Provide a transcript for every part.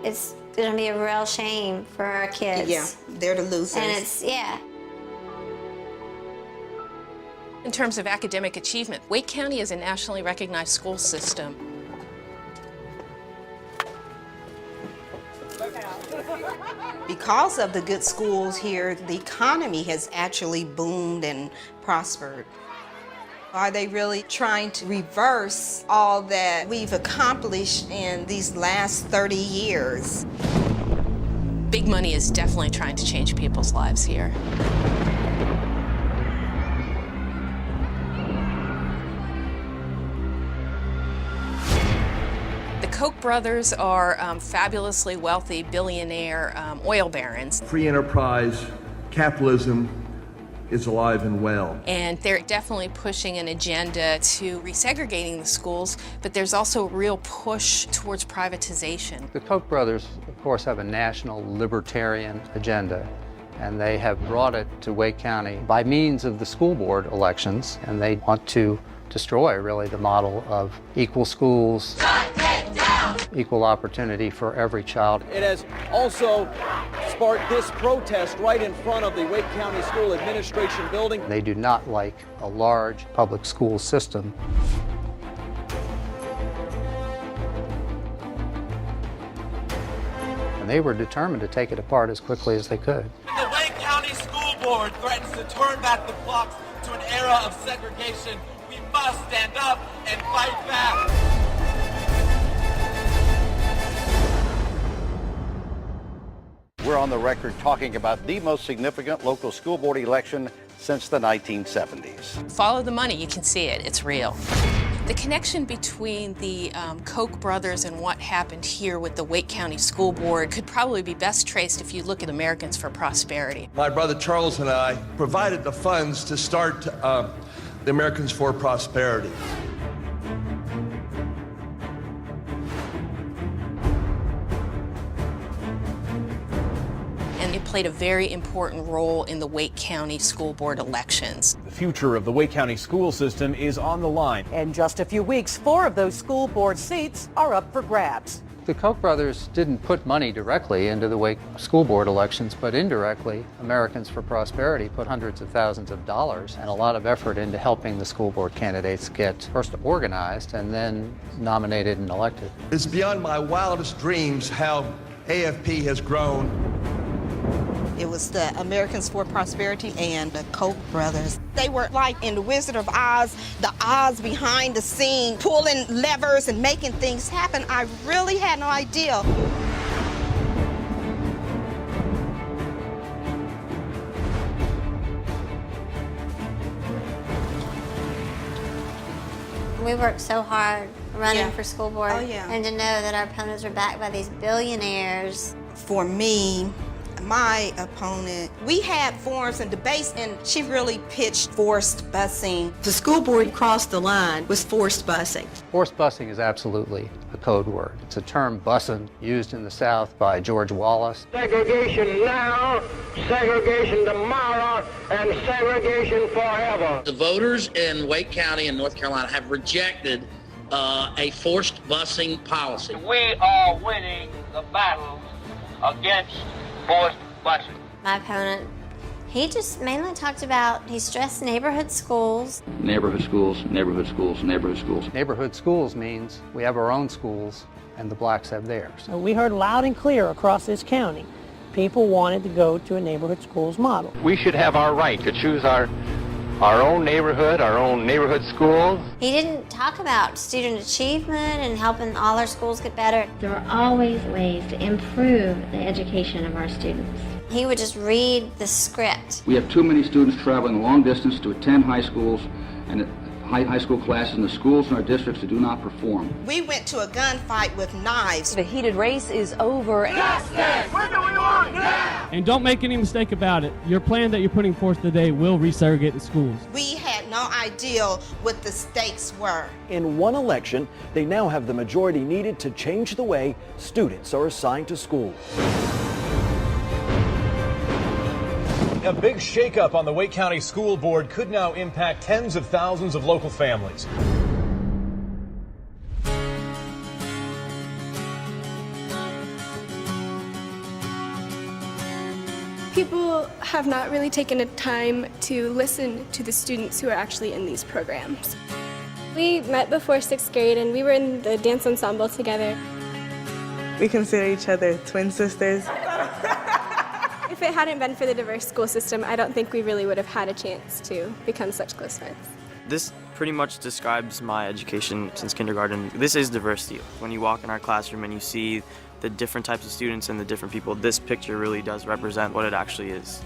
It's going to be a real shame for our kids. Yeah, they're the losers. And it's, yeah. In terms of academic achievement, Wake County is a nationally recognized school system. Because of the good schools here, the economy has actually boomed and prospered. Are they really trying to reverse all that we've accomplished in these last 30 years? Big money is definitely trying to change people's lives here. The Koch brothers are fabulously wealthy billionaire oil barons. Free enterprise, capitalism is alive and well. And they're definitely pushing an agenda to resegregating the schools, but there's also a real push towards privatization. The Koch brothers, of course, have a national libertarian agenda, and they have brought it to Wake County by means of the school board elections, and they want to destroy, really, the model of equal schools, equal opportunity for every child. It has also sparked this protest right in front of the Wake County School Administration building. They do not like a large public school system. And they were determined to take it apart as quickly as they could. The Wake County School Board threatens to turn back the clocks to an era of segregation. We must stand up and fight back. We're on the record talking about the most significant local school board election since the 1970s. Follow the money, you can see it, it's real. The connection between the Koch brothers and what happened here with the Wake County School Board could probably be best traced if you look at Americans for Prosperity. My brother Charles and I provided the funds to start the Americans for Prosperity. And it played a very important role in the Wake County School Board elections. The future of the Wake County school system is on the line. In just a few weeks, 4 of those school board seats are up for grabs. The Koch brothers didn't put money directly into the Wake School Board elections, but indirectly, Americans for Prosperity put hundreds of thousands of dollars and a lot of effort into helping the school board candidates get first organized and then nominated and elected. It's beyond my wildest dreams how AFP has grown. It was the Americans for Prosperity and the Koch brothers. They were like in The Wizard of Oz, the Oz behind the scene, pulling levers and making things happen. I really had no idea. We worked so hard running Yeah. for school board. Oh, yeah. And to know that our opponents were backed by these billionaires. For me, my opponent, we had forums and debates, and she really pitched forced busing. The school board crossed the line with forced busing. Forced busing is absolutely a code word. It's a term bussin' used in the South by George Wallace. Segregation now, segregation tomorrow, and segregation forever. The voters in Wake County and North Carolina have rejected a forced busing policy. We are winning the battle against forced busing. My opponent, he just mainly talked about, he stressed neighborhood schools. Neighborhood schools, neighborhood schools, neighborhood schools. Neighborhood schools means we have our own schools and the blacks have theirs. So we heard loud and clear across this county, people wanted to go to a neighborhood schools model. We should have our right to choose our own neighborhood schools. He didn't talk about student achievement and helping all our schools get better. There are always ways to improve the education of our students. He would just read the script. We have too many students traveling a long distance to attend high schools and high school classes in the schools in our districts that do not perform. We went to a gunfight with knives. The heated race is over. Justice! What do we want now? And don't make any mistake about it. Your plan that you're putting forth today will resegregate the schools. We had no idea what the stakes were. In one election, they now have the majority needed to change the way students are assigned to school. A big shakeup on the Wake County School Board could now impact tens of thousands of local families. people have not really taken the time to listen to the students who are actually in these programs. We met before 6th grade and we were in the dance ensemble together. We consider each other twin sisters. If it hadn't been for the diverse school system, I don't think we really would have had a chance to become such close friends. This pretty much describes my education since kindergarten. This is diversity. When you walk in our classroom and you see the different types of students and the different people, this picture really does represent what it actually is.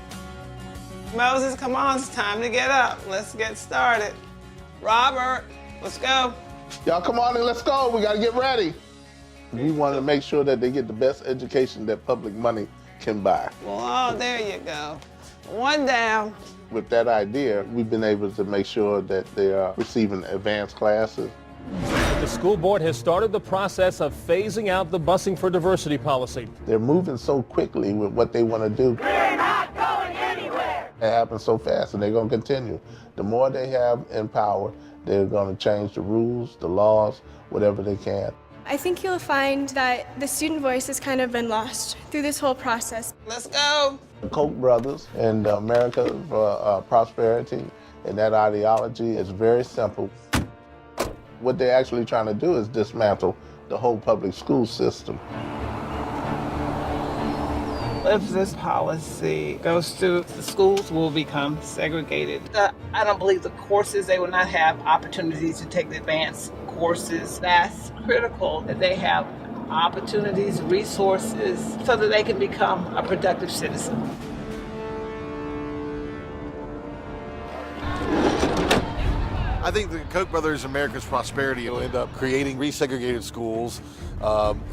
Moses, come on, it's time to get up. Let's get started. Robert, let's go. Y'all come on and let's go. We gotta get ready. We want to make sure that they get the best education that public money can buy. Well, oh, there you go. One down. With that idea, we've been able to make sure that they are receiving advanced classes. The school board has started the process of phasing out the busing for diversity policy. They're moving so quickly with what they want to do. We're not going anywhere. It happens so fast, and they're going to continue. The more they have in power, they're going to change the rules, the laws, whatever they can. I think you'll find that the student voice has kind of been lost through this whole process. Let's go. The Koch brothers and America for Prosperity and that ideology is very simple. What they're actually trying to do is dismantle the whole public school system. If this policy goes through, the schools will become segregated. I don't believe the courses, they will not have opportunities to take the advanced courses. That's critical that they have opportunities, resources, so that they can become a productive citizen. I think the Koch Brothers America's Prosperity will end up creating resegregated schools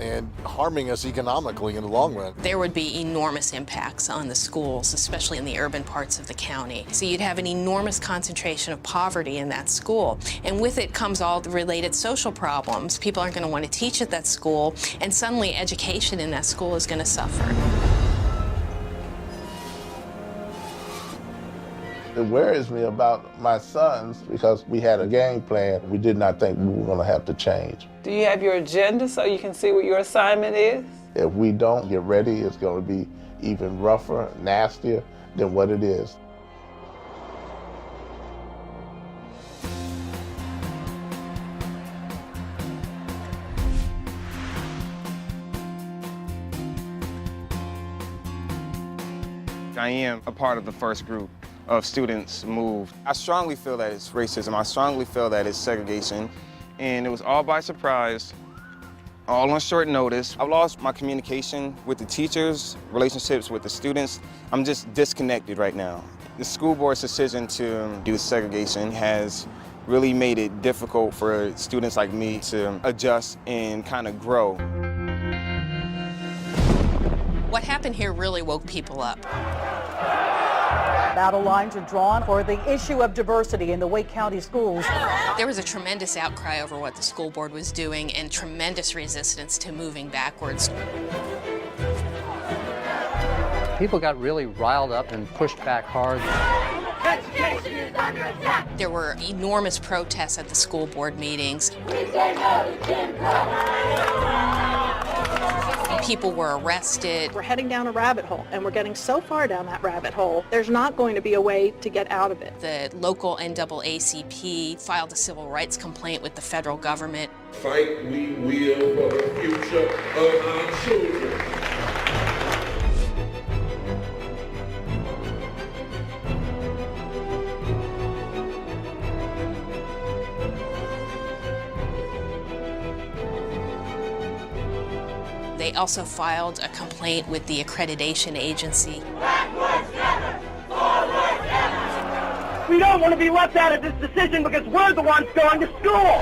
and harming us economically in the long run. There would be enormous impacts on the schools, especially in the urban parts of the county. So you'd have an enormous concentration of poverty in that school. And with it comes all the related social problems. People aren't going to want to teach at that school, and suddenly education in that school is going to suffer. It worries me about my sons because we had a game plan. We did not think we were going to have to change. Do you have your agenda so you can see what your assignment is? If we don't get ready, it's going to be even rougher, nastier than what it is. I am a part of the first group of students moved. I strongly feel that it's racism. I strongly feel that it's segregation. And it was all by surprise, all on short notice. I've lost my communication with the teachers, relationships with the students. I'm just disconnected right now. The school board's decision to do segregation has really made it difficult for students like me to adjust and kind of grow. What happened here really woke people up. Battle lines are drawn for the issue of diversity in the Wake County schools. There was a tremendous outcry over what the school board was doing and tremendous resistance to moving backwards. People got really riled up and pushed back hard. Education is under attack. There were enormous protests at the school board meetings. We say no to Jim Crow. People were arrested. We're heading down a rabbit hole, and we're getting so far down that rabbit hole, there's not going to be a way to get out of it. The local NAACP filed a civil rights complaint with the federal government. Fight we will for the future of our children. They also filed a complaint with the accreditation agency. Backwards never, forward ever. We don't want to be left out of this decision because we're the ones going to school.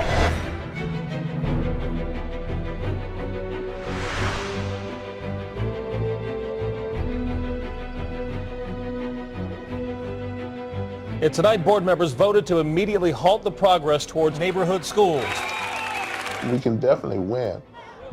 And tonight, board members voted to immediately halt the progress towards neighborhood schools. We can definitely win,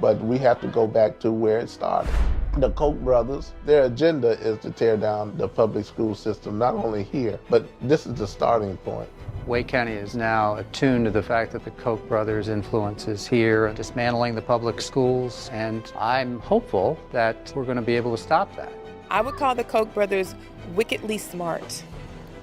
but we have to go back to where it started. The Koch brothers, their agenda is to tear down the public school system, not only here, but this is the starting point. Wake County is now attuned to the fact that the Koch brothers' influence is here, dismantling the public schools, and I'm hopeful that we're going to be able to stop that. I would call the Koch brothers wickedly smart,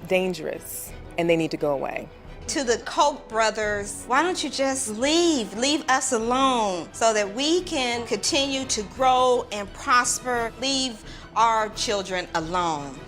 dangerous, and they need to go away. To the Koch brothers, why don't you just leave us alone so that we can continue to grow and prosper, leave our children alone.